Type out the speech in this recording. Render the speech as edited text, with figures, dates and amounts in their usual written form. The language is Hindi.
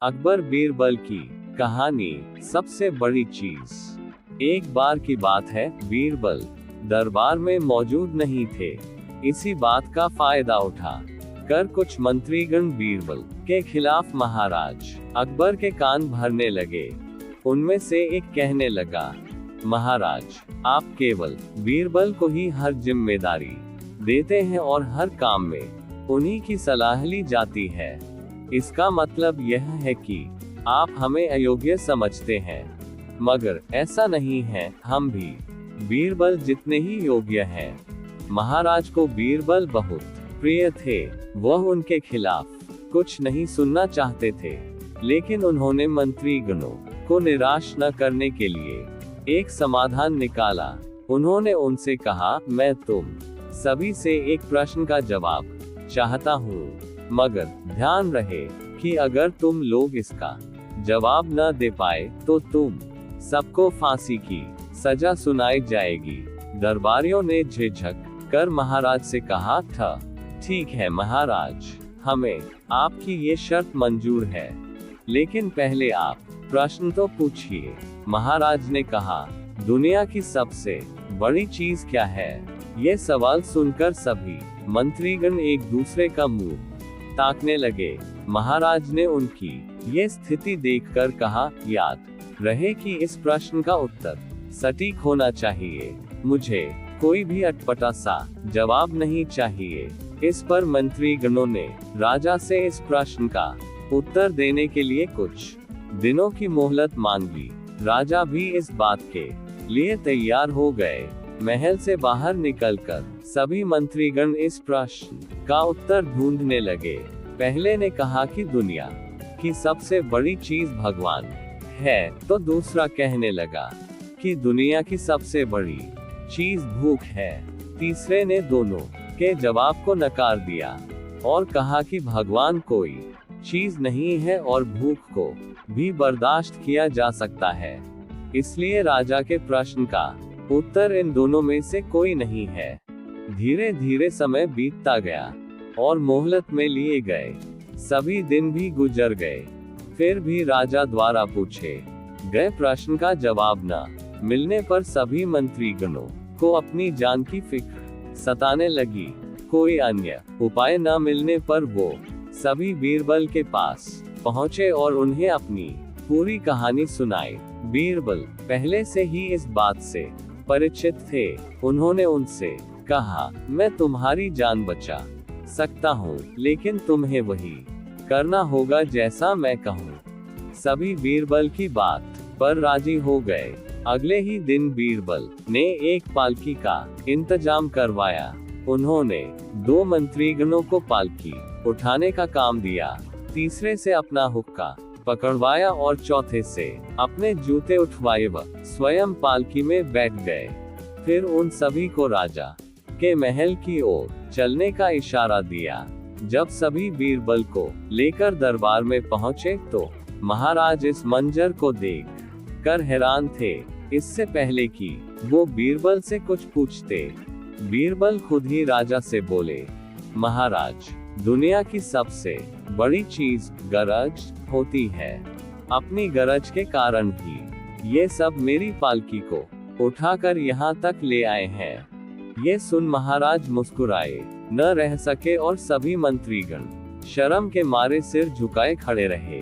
अकबर बीरबल की कहानी। सबसे बड़ी चीज। एक बार की बात है, बीरबल दरबार में मौजूद नहीं थे। इसी बात का फायदा उठा कर कुछ मंत्रीगण बीरबल के खिलाफ महाराज अकबर के कान भरने लगे। उनमें से एक कहने लगा, महाराज आप केवल बीरबल को ही हर जिम्मेदारी देते हैं और हर काम में उन्हीं की सलाह ली जाती है। इसका मतलब यह है कि आप हमें अयोग्य समझते हैं, मगर ऐसा नहीं है, हम भी बीरबल जितने ही योग्य हैं। महाराज को बीरबल बहुत प्रिय थे। वह उनके खिलाफ कुछ नहीं सुनना चाहते थे, लेकिन उन्होंने मंत्रीगणों को निराश न करने के लिए एक समाधान निकाला। उन्होंने उनसे कहा, मैं तुम सभी से एक प्रश्न का जवाब चाहता हूँ, मगर ध्यान रहे कि अगर तुम लोग इसका जवाब न दे पाए तो तुम सबको फांसी की सजा सुनाई जाएगी। दरबारियों ने झिझक कर महाराज से कहा था, ठीक है महाराज, हमें आपकी ये शर्त मंजूर है, लेकिन पहले आप प्रश्न तो पूछिए। महाराज ने कहा, दुनिया की सबसे बड़ी चीज क्या है? ये सवाल सुनकर सभी मंत्रीगण एक दूसरे का मुंह ताकने लगे। महाराज ने उनकी ये स्थिति देखकर कहा, याद रहे कि इस प्रश्न का उत्तर सटीक होना चाहिए। मुझे कोई भी अटपटा सा जवाब नहीं चाहिए। इस पर मंत्रीगणों ने राजा से इस प्रश्न का उत्तर देने के लिए कुछ दिनों की मोहलत मांगी। राजा भी इस बात के लिए तैयार हो गए। महल से बाहर निकलकर सभी मंत्रीगण इस प्रश्न का उत्तर ढूंढने लगे। पहले ने कहा कि दुनिया की सबसे बड़ी चीज भगवान है, तो दूसरा कहने लगा कि दुनिया की सबसे बड़ी चीज भूख है। तीसरे ने दोनों के जवाब को नकार दिया और कहा कि भगवान कोई चीज नहीं है और भूख को भी बर्दाश्त किया जा सकता है। इसलिए राजा के प्रश्न का उत्तर इन दोनों में से कोई नहीं है। धीरे धीरे समय बीतता गया और मोहलत में लिए गए सभी दिन भी गुजर गए। फिर भी राजा द्वारा पूछे गए प्रश्न का जवाब न मिलने पर सभी मंत्रीगणों को अपनी जान की फिक्र सताने लगी। कोई अन्य उपाय न मिलने पर वो सभी बीरबल के पास पहुंचे और उन्हें अपनी पूरी कहानी सुनाई। बीरबल पहले से ही इस बात से परिचित थे। उन्होंने उनसे कहा, मैं तुम्हारी जान बचा सकता हूँ, लेकिन तुम्हें वही करना होगा जैसा मैं कहूँ। सभी बीरबल की बात पर राजी हो गए। अगले ही दिन बीरबल ने एक पालकी का इंतजाम करवाया। उन्होंने 2 मंत्रीगणों को पालकी उठाने का काम दिया, तीसरे से अपना हुक्का पकड़वाया और चौथे से अपने जूते उठवाए व स्वयं पालकी में बैठ गए। फिर उन सभी को राजा के महल की ओर चलने का इशारा दिया। जब सभी बीरबल को लेकर दरबार में पहुंचे तो महाराज इस मंजर को देख कर हैरान थे। इससे पहले कि वो बीरबल से कुछ पूछते, बीरबल खुद ही राजा से बोले, महाराज, दुनिया की सबसे बड़ी चीज गरज होती है। अपनी गरज के कारण ही ये सब मेरी पालकी को उठाकर यहाँ तक ले आए हैं। ये सुन महाराज मुस्कुराए न रह सके और सभी मंत्रीगण शर्म के मारे सिर झुकाए खड़े रहे।